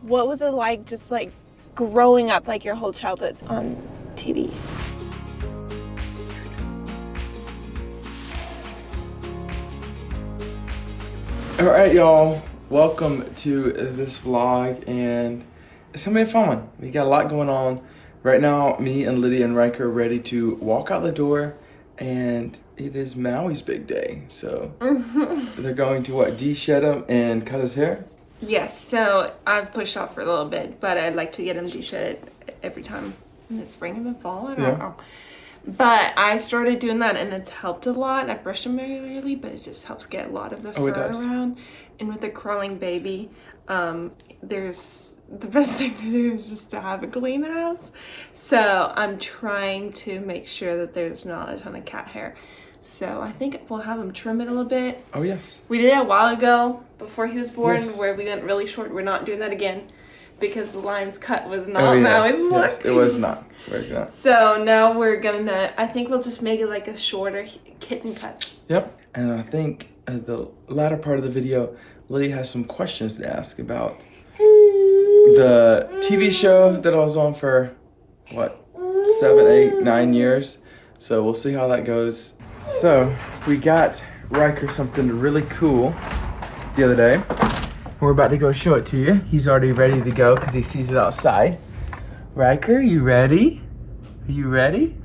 what was it like just like growing up like your whole childhood on TV? All right, y'all. Welcome to this vlog, and it's gonna be a fun one. We got a lot going on right now. Me and Lydia and Riker are ready to walk out the door, and it is Maui's big day. So they're going to de-shed him and cut his hair. Yes, so I've pushed off for a little bit, but I'd like to get him de-shedded every time in the spring and the fall. I don't know. But I started doing that and it's helped a lot. I brush them regularly, but it just helps get a lot of the fur around. And with a crawling baby, there's the best thing to do is just to have a clean house. So I'm trying to make sure that there's not a ton of cat hair. So I think we'll have him trim it a little bit. Oh, yes. We did it a while ago before he was born, Yes. where we went really short. We're not doing that again because the line's cut was not Maui's look. Yes, it was not. Very good. So now we're gonna, I think we'll just make it like a shorter kitten cut. Yep. And I think the latter part of the video, Lydia has some questions to ask about the TV show that I was on for, what, 7, 8, 9 years. So we'll see how that goes. So we got Riker something really cool the other day. We're about to go show it to you. He's already ready to go because he sees it outside. Riker, you ready? Are you ready?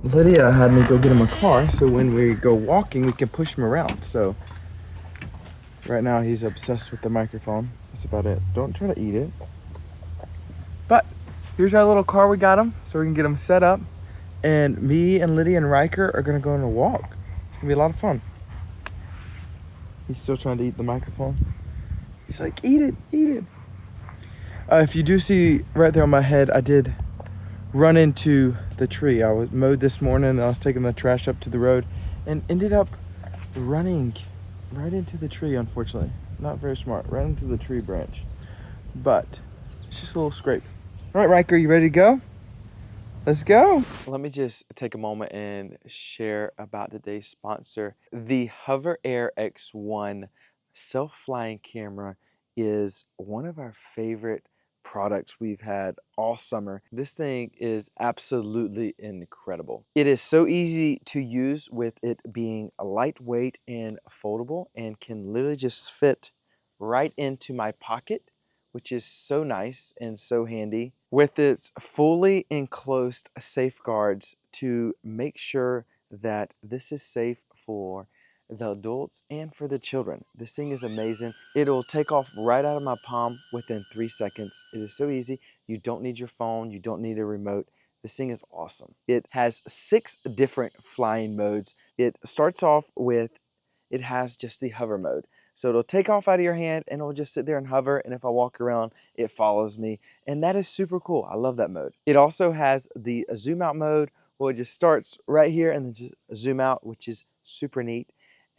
Lydia had me go get him a car so when we go walking, we can push him around. So right now he's obsessed with the microphone. That's about it. Don't try to eat it. But here's our little car we got him so we can get him set up. And me and Lydia and Riker are gonna go on a walk. It's gonna be a lot of fun. He's still trying to eat the microphone. He's like, eat it, eat it. If you do see right there on my head, I did run into the tree. I was mowed this morning and I was taking the trash up to the road and ended up running right into the tree, unfortunately. Not very smart, right into the tree branch. But it's just a little scrape. All right, Riker, you ready to go? Let's go. Let me just take a moment and share about today's sponsor. The Hover Air X1 self-flying camera is one of our favorite products we've had all summer. This thing is absolutely incredible. It is so easy to use with it being lightweight and foldable and can literally just fit right into my pocket, which is so nice and so handy, with its fully enclosed safeguards to make sure that this is safe for the adults and for the children. This thing is amazing. It'll take off right out of my palm within 3 seconds. It is so easy. You don't need your phone. You don't need a remote. This thing is awesome. It has 6 different flying modes. It starts off with, it has just the hover mode. So it'll take off out of your hand and it'll just sit there and hover, and if I walk around, it follows me. And that is super cool. I love that mode. It also has the zoom out mode, where it just starts right here and then just zoom out, which is super neat.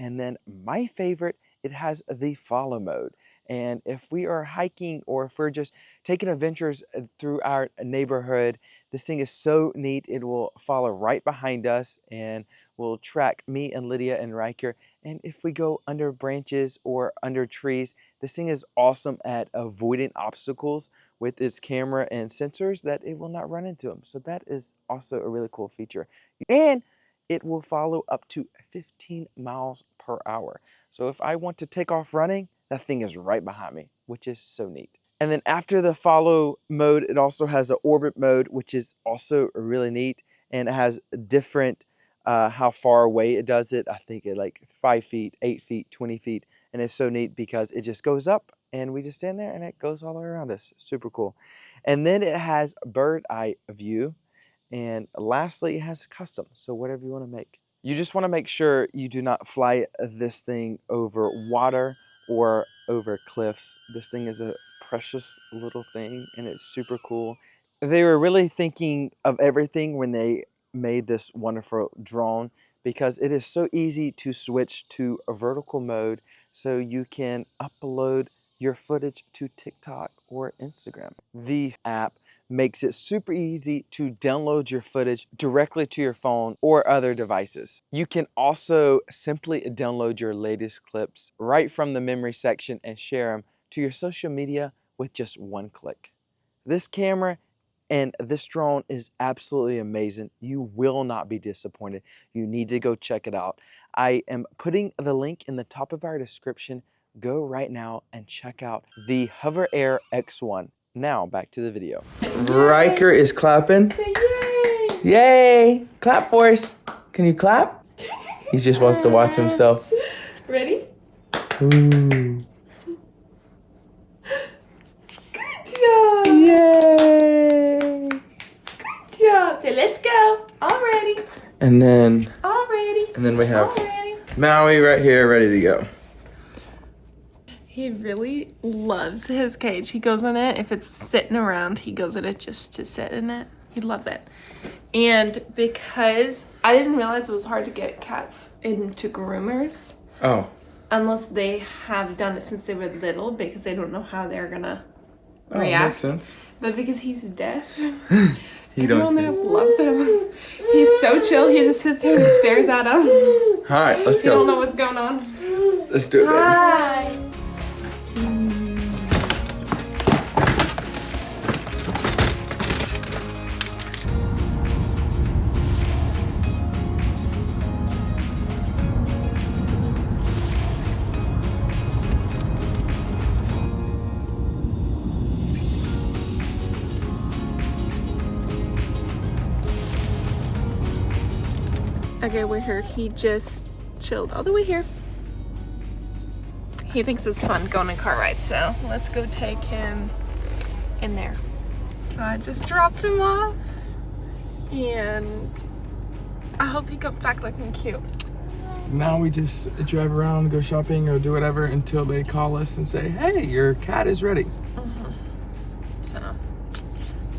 And then my favorite, it has the follow mode. And if we are hiking or if we're just taking adventures through our neighborhood, this thing is so neat. It will follow right behind us and will track me and Lydia and Riker. And if we go under branches or under trees, this thing is awesome at avoiding obstacles with its camera and sensors that it will not run into them. So that is also a really cool feature. And it will follow up to 15 miles per hour. So if I want to take off running, that thing is right behind me, which is so neat. And then after the follow mode, it also has an orbit mode, which is also really neat. And it has different how far away it does it. I think it like 5 feet, 8 feet, 20 feet. And it's so neat because it just goes up and we just stand there and it goes all the way around us. Super cool. And then it has bird eye view. And lastly, it has custom, so whatever you want to make. You just want to make sure you do not fly this thing over water or over cliffs. This thing is a precious little thing and it's super cool. They were really thinking of everything when they made this wonderful drone, because it is so easy to switch to a vertical mode so you can upload your footage to TikTok or Instagram. The app makes it super easy to download your footage directly to your phone or other devices. You can also simply download your latest clips right from the memory section and share them to your social media with just one click. This camera and this drone is absolutely amazing. You will not be disappointed. You need to go check it out. I am putting the link in the top of our description. Go right now and check out the Hover Air X1. Now back to the video. Riker is clapping. Say yay! Yay! Clap for us. Can you clap? He just wants to watch himself. Ready? Ooh. Good job! Yay! Good job! Say let's go! All ready! And then All ready! we have All ready! Maui right here, ready to go. He really loves his cage. He goes in it. If it's sitting around, he goes in it just to sit in it. He loves it. And because I didn't realize it was hard to get cats into groomers. Oh. Unless they have done it since they were little, because they don't know how they're gonna Oh, react. makes sense. But because he's deaf, don't. everyone there loves him. He's so chill. He just sits there and stares at him. All right, let's You go. don't know what's going on. Let's do it, baby. Hi. Okay, we're here. He just chilled all the way here. He thinks it's fun going in car rides, so let's go take him in there. So I just dropped him off, and I hope he comes back looking cute. Now we just drive around, go shopping, or do whatever until they call us and say, hey, your cat is ready. So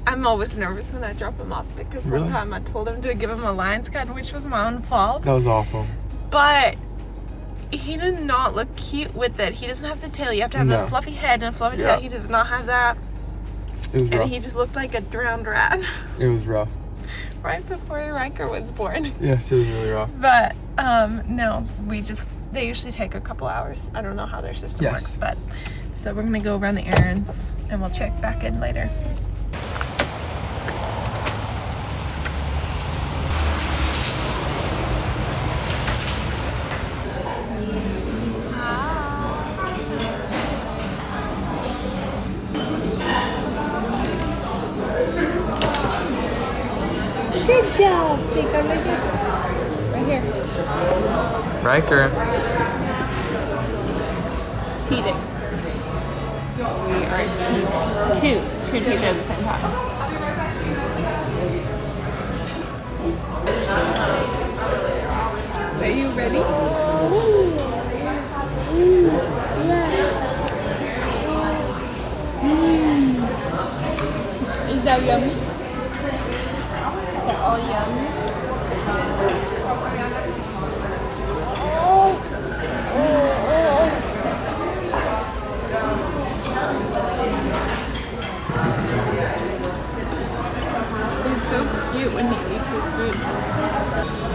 I'm always nervous when I drop him off, because Really? one time I told him to give him a lion's cut, which was my own fault. That was awful. But he did not look cute with it. He doesn't have the tail. You have to have No. a fluffy head and a fluffy Yeah. tail. He does not have that. It was And rough. he just looked like a drowned rat It was rough. right before Riker was born. Yes, it was really rough. But no, they usually take a couple hours. I don't know how their system Yes. works, but so we're gonna go run the errands and we'll check back in later. Good job. Say go Lydias. Right here. Riker. Teething. We are teething. Two teeth at the same time. Are you ready? Is that yummy? Is that all yummy? He's so cute when he eats his food.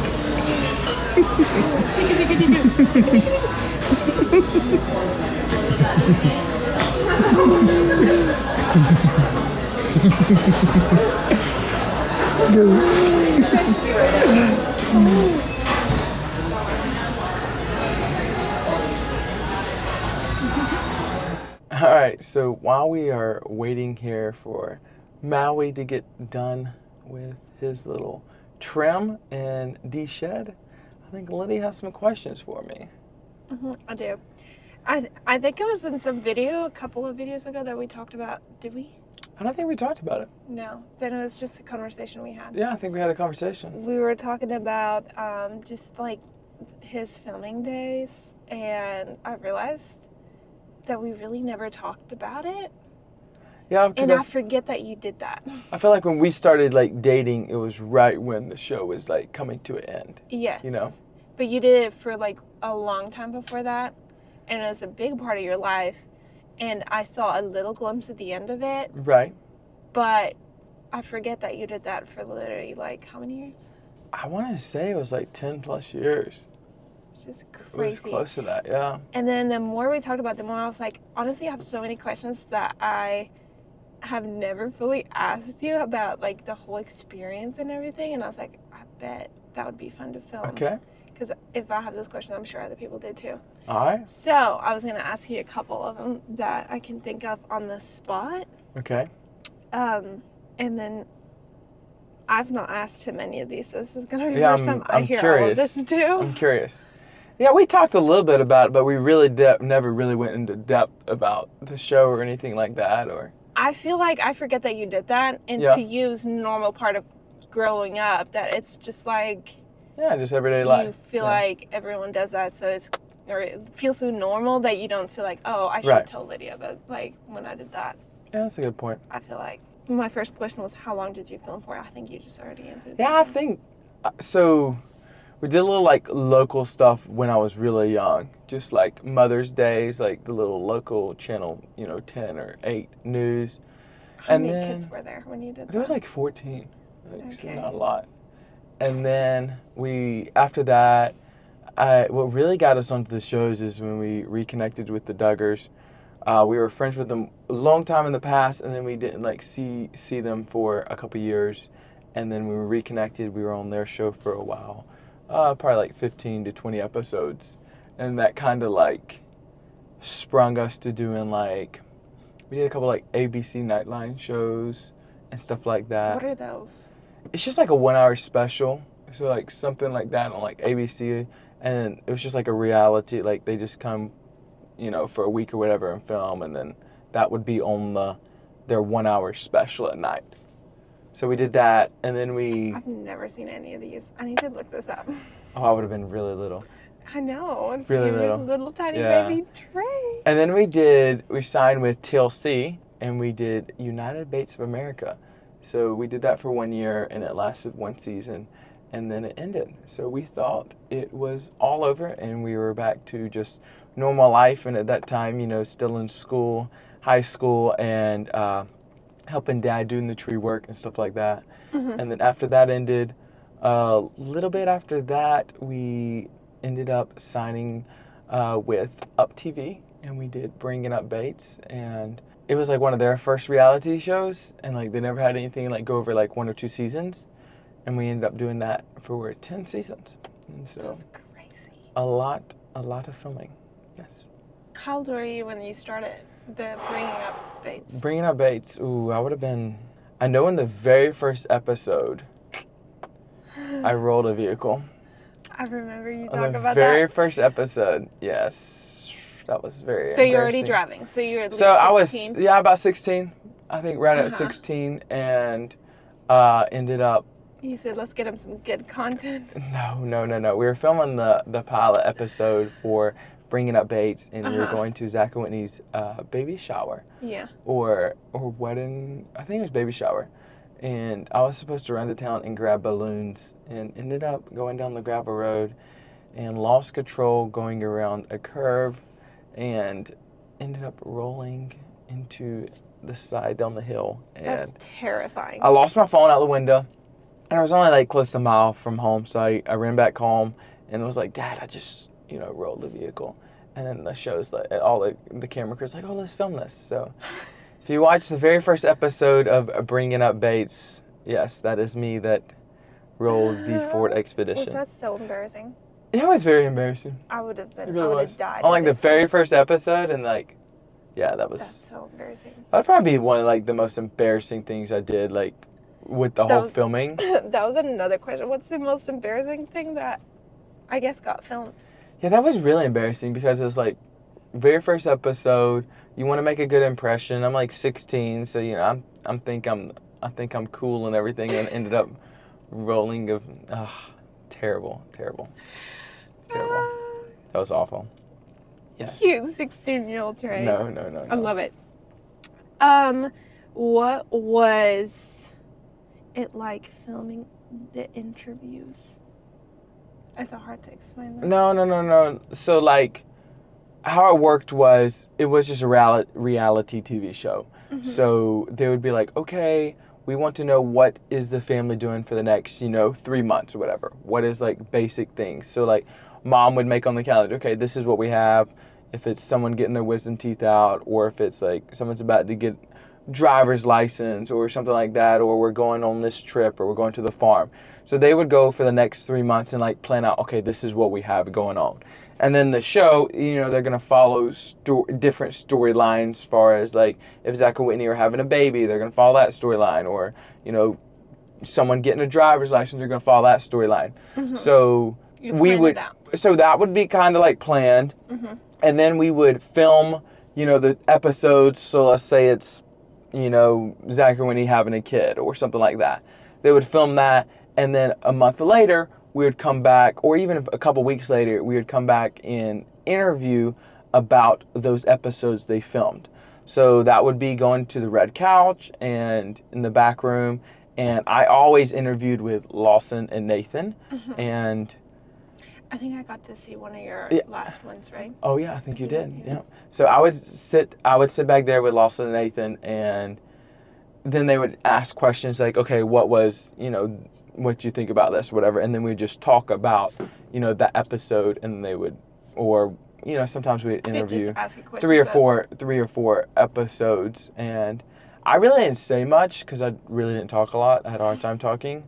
All right, so while we are waiting here for Maui to get done with his little trim and de-shed, I think Lydia has some questions for me. I do. I think it was in some video, a couple of videos ago, that we talked about. Did we? I don't think we talked about it. No. Then it was just a conversation we had. Yeah, I think we had a conversation. We were talking about just like his filming days, and I realized that we really never talked about it. Yeah, because And I forget that you did that. I feel like when we started like dating, it was right when the show was like coming to an end. Yes. You know? But you did it for like a long time before that, and it's a big part of your life. And I saw a little glimpse at the end of it, Right. but I forget that you did that for literally like how many years? I want to say it was like 10 plus years. which is crazy. It was close to that, yeah. And then the more we talked about it, the more I was like, honestly, I have so many questions that I have never fully asked you about, like, the whole experience and everything. And I was like, I bet that would be fun to film. Okay. Because if I have those questions, I'm sure other people did too. All right. So I was going to ask you a couple of them that I can think of on the spot. Okay. And then I've not asked him any of these, so this is going to be the first time I hear curious. all of this too. I'm curious. Yeah, we talked a little bit about it, but we really never really went into depth about the show or anything like that. Or I feel like I forget that you did that, and to use normal part of growing up, that it's just like... Yeah, just everyday life. You feel like everyone does that, so it feels so normal that you don't feel like, oh, I should tell Lydia, but like when I did that. Yeah, that's a good point. I feel like my first question was, how long did you film for? I think you just already answered that. Yeah, I think so. We did a little like local stuff when I was really young, just like Mother's Days, like the little local channel, 10 or 8 news. How many kids were there when you did that? There was like 14, so not a lot. And then after that, what really got us onto the shows is when we reconnected with the Duggars. We were friends with them a long time in the past, and then we didn't like see them for a couple years. And then we were reconnected. We were on their show for a while, probably like 15 to 20 episodes. And that kind of like sprung us to doing like, we did a couple like ABC Nightline shows and stuff like that. What are those? It's just like a 1-hour special. So like something like that on like ABC. And it was just like a reality, like they just come, for a week or whatever and film, and then that would be on their 1-hour special at night. So we did that, and then I've never seen any of these. I need to look this up. Oh, I would have been really little. I know. Really little. Little tiny baby Trey. And then we signed with TLC, and we did United Baits of America. So we did that for 1 year, and it lasted 1 season, and then it ended. So we thought it was all over, and we were back to just normal life. And at that time, still in school, high school, and helping Dad doing the tree work and stuff like that. Mm-hmm. And then after that ended, a little bit after that, we ended up signing with Up TV, and we did Bringing Up Baits, and it was like one of their first reality shows, and like they never had anything like go over like 1 or 2 seasons, and we ended up doing that for 10 seasons. And so that's crazy. A lot of filming. Yes. How old were you when you started the Bringing Up Baits? Bringing Up Baits. Ooh, I would have been. I know in the very first episode, I rolled a vehicle. I remember you talking about that. On the very first episode, yes. That was very So you're already driving. So you're at least 16? I was, about 16. I think right at 16, and ended up. You said, let's get him some good content. No. We were filming the pilot episode for Bringing Up Baits, and we were going to Zach and Whitney's baby shower. Yeah. Or wedding. I think it was baby shower. And I was supposed to run to town and grab balloons, and ended up going down the gravel road and lost control going around a curve, and ended up rolling into the side down the hill. And that's terrifying. I lost my phone out the window, and I was only like close to a mile from home, so I ran back home and was like, Dad, I just rolled the vehicle. And then the show's like, all the camera crews like, oh, let's film this. So if you watch the very first episode of Bringing Up Baits, yes, that is me that rolled the Ford Expedition. Was that so embarrassing? Yeah, it was very embarrassing. I would have been. It really I would was. have died. On like the very first episode, and like, yeah, that was. That's so embarrassing. That'd probably be one of like the most embarrassing things I did, like with the whole filming. That was another question. What's the most embarrassing thing that I guess got filmed? Yeah, that was really embarrassing because it was like very first episode. You want to make a good impression. I'm like 16, so I think I'm cool and everything, and ended up rolling of terrible. That was awful. Yeah. Cute 16-year-old Trey. No. I love it. What was it like filming the interviews? Is it hard to explain that? No. So like, how it worked was, it was just a reality TV show. Mm-hmm. So they would be like, okay, we want to know what is the family doing for the next, 3 months or whatever. What is like basic things. So like mom would make on the calendar. Okay, this is what we have. If it's someone getting their wisdom teeth out, or if it's like someone's about to get driver's license or something like that, or we're going on this trip, or we're going to the farm. So they would go for the next 3 months and like plan out, okay, this is what we have going on. And then the show, you know, they're going to follow different storylines as far as like if Zach and Whitney are having a baby, they're going to follow that storyline, or, you know, someone getting a driver's license, they're going to follow that storyline. So so that would be kind of like planned. And then we would film, you know, the episodes. So let's say it's, you know, Zach and Whitney having a kid or something like that. They would film that, and then a month later, we would come back, or even a couple weeks later, we would come back and interview about those episodes they filmed. So that would be going to the red couch and in the back room. And I always interviewed with Lawson and Nathan. And I think I got to see one of your last ones, right? Oh yeah, I think you did. Yeah. So I would sit back there with Lawson and Nathan, and then they would ask questions like, okay, what was, you know, what do you think about this, whatever, and then we'd just talk about, you know, that episode, and they would, or, you know, sometimes we'd interview three or four episodes, and I really didn't say much because I really didn't talk a lot. I had a hard time talking,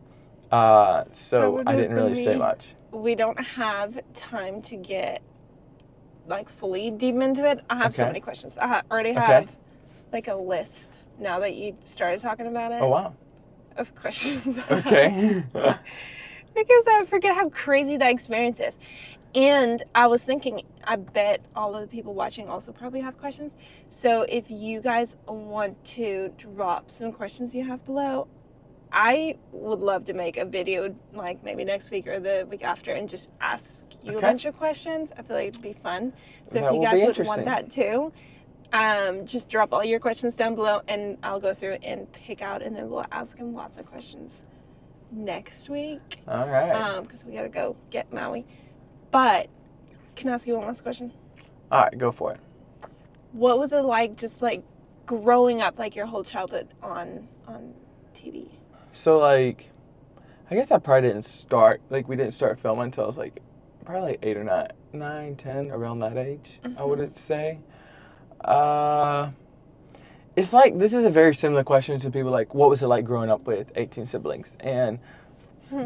so I didn't really say much. We don't have time to get like fully deep into it. I have so many questions. I already have like a list now that you started talking about it. Oh wow. Of questions. Okay. Because I forget how crazy that experience is. And I was thinking, I bet all of the people watching also probably have questions. So if you guys want to drop some questions you have below, I would love to make a video like maybe next week or the week after and just ask you a bunch of questions. I feel like it'd be fun. So if you guys would want that too, just drop all your questions down below and I'll go through and pick out, and then we'll ask them lots of questions next week. All right. Because we gotta go get Maui. But can I ask you one last question? All right, go for it. What was it like, just like growing up, like your whole childhood on TV? So like, I guess I probably didn't start, like we didn't start filming until I was like, probably like 8 or 9, 10, around that age, I would say. It's like, this is a very similar question to people like, what was it like growing up with 18 siblings? And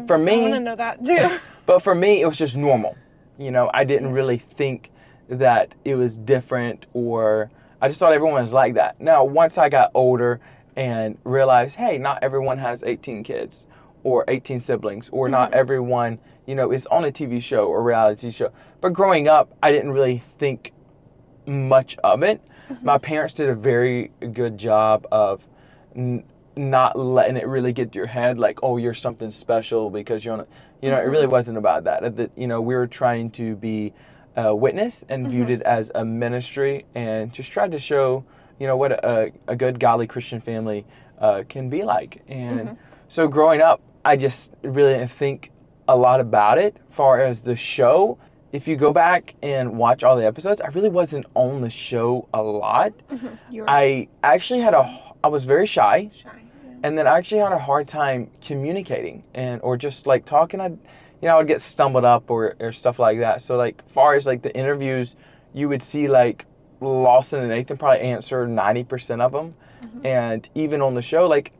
for me, I want to know that too. But for me, it was just normal. You know, I didn't really think that it was different, or I just thought everyone was like that. Now, once I got older and realized, hey, not everyone has 18 kids or 18 siblings, or not everyone, you know, is on a TV show or reality show. But growing up, I didn't really think much of it. My parents did a very good job of not letting it really get to your head, like, oh, you're something special because you're on a, you know, it really wasn't about that. You know, we were trying to be a witness and viewed it as a ministry, and just tried to show, you know, what a good godly Christian family can be like. And so growing up, I just really didn't think a lot about it. As far as the show, if you go back and watch all the episodes, I really wasn't on the show a lot. I actually I was very shy. And then I actually had a hard time communicating or just like talking. I would get stumbled up or stuff like that. So like far as like the interviews, you would see like Lawson and Nathan probably answer 90% of them. And even on the show, like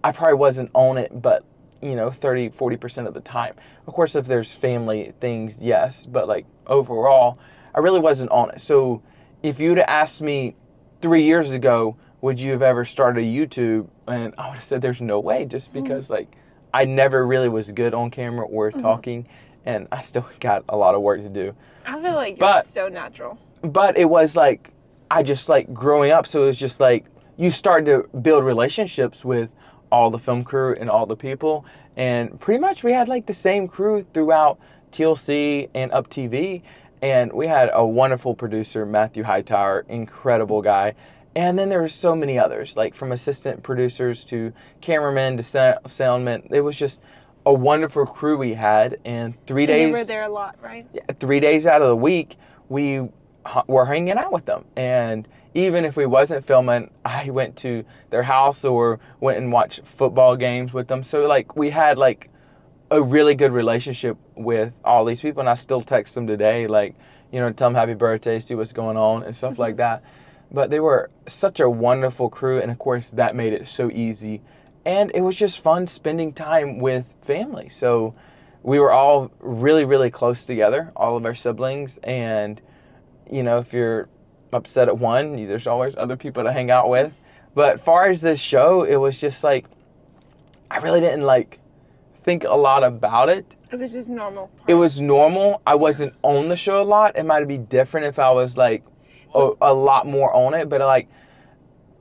I probably wasn't on it, but 30, 40% of the time. Of course, if there's family things, yes. But like overall, I really wasn't on it. So if you'd have asked me 3 years ago, would you have ever started a YouTube? And I would have said there's no way, just because like I never really was good on camera or talking, and I still got a lot of work to do. I feel like you're so natural. But it was like, I just like growing up, so it was just like you start to build relationships with all the film crew and all the people, and pretty much we had like the same crew throughout TLC and Up TV, and we had a wonderful producer, Matthew Hightower, incredible guy. And then there were so many others, like from assistant producers to cameramen to soundmen. It was just a wonderful crew we had. And 3 days... You were there a lot, right? Yeah, 3 days out of the week, we were hanging out with them. And even if we wasn't filming, I went to their house or went and watched football games with them. So, like, we had, like, a really good relationship with all these people, and I still text them today, like, you know, tell them happy birthday, see what's going on and stuff like that. But they were such a wonderful crew, and of course that made it so easy. And it was just fun spending time with family. So we were all really, really close together, all of our siblings. And, you know, if you're upset at one, there's always other people to hang out with. But far as this show, it was just like, I really didn't like think a lot about it. It was just normal. It was normal. I wasn't on the show a lot. It might be different if I was like a lot more on it, but like.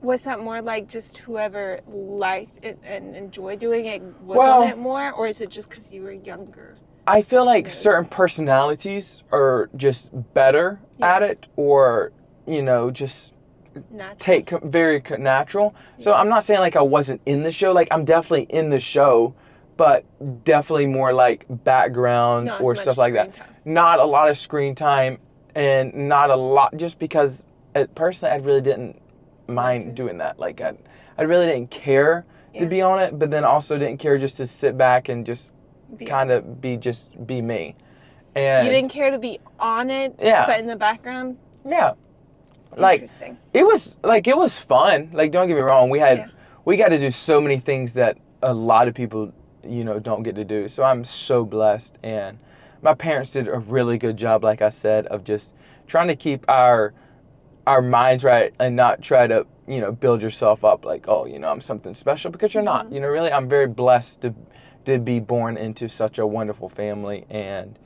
Was that more like just whoever liked it and enjoyed doing it was on it more, or is it just because you were younger? I feel like certain personalities are just better at it, or, you know, just very natural. So I'm not saying like I wasn't in the show. Like, I'm definitely in the show, but definitely more like background or stuff like that. Not a lot of screen time, and not a lot, just because personally I really didn't mind doing that. Like, I really didn't care to be on it, but then also didn't care just to sit back and just kind of be me. And you didn't care to be on it, but in the background. Like, it was fun. Like, don't get me wrong, we got to do so many things that a lot of people, you know, don't get to do. So I'm so blessed, and my parents did a really good job, like I said, of just trying to keep our minds right and not try to, you know, build yourself up like, oh, you know, I'm something special, because you're not. You know, really, I'm very blessed to be born into such a wonderful family, and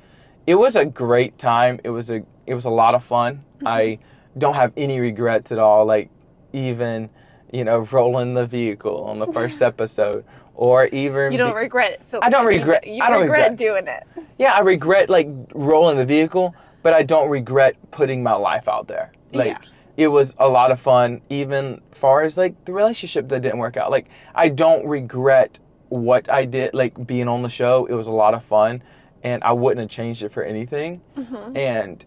it was a great time. It was a lot of fun. I don't have any regrets at all, like even, you know, rolling the vehicle on the first episode, or even... You don't regret filming. I don't regret... I don't regret doing it. Yeah, I regret, like, rolling the vehicle, but I don't regret putting my life out there. Like, it was a lot of fun, even far as, like, the relationship that didn't work out. Like, I don't regret what I did, like, being on the show. It was a lot of fun, and I wouldn't have changed it for anything. And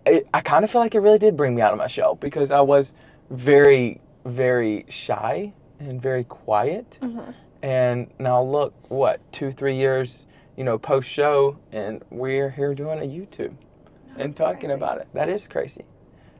I kind of feel like it really did bring me out of my shell, because I was very, very shy and very quiet. And now look, 2-3 years, you know, post-show, and we're here doing a YouTube and talking about it. That is crazy.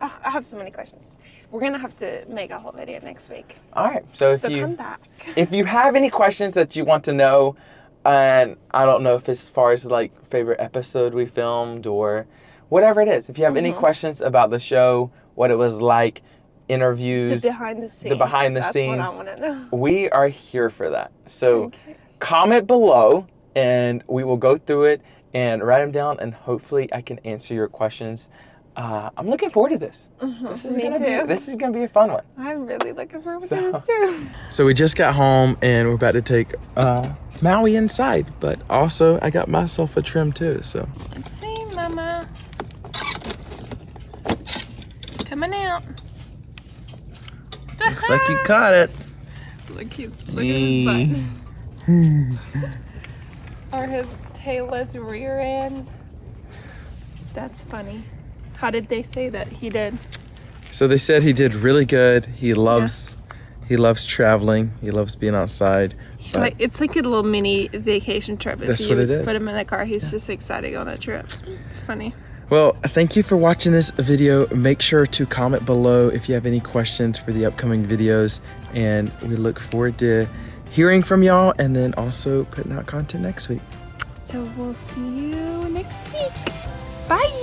I have so many questions. We're going to have to make a whole video next week. All right. So come back. If you have any questions that you want to know, and I don't know if it's as far as like favorite episode we filmed or whatever it is. If you have any questions about the show, what it was like, interviews, the behind the scenes. That's what I want to know. We are here for that. So comment below, and we will go through it and write them down, and hopefully I can answer your questions. I'm looking forward to this. This is gonna be a fun one. I'm really looking forward to this too. So we just got home, and we're about to take Maui inside, but also I got myself a trim too. So let's see, Mama. Coming out. Looks like you caught it. Look at his butt. Or his tailless rear end. That's funny. How did they say that he did? So they said he did really good. He loves traveling. He loves being outside. It's like a little mini vacation trip. That's what it is. Put him in the car. He's just excited to go on that trip. It's funny. Well, thank you for watching this video. Make sure to comment below if you have any questions for the upcoming videos. And we look forward to hearing from y'all, and then also putting out content next week. So we'll see you next week. Bye.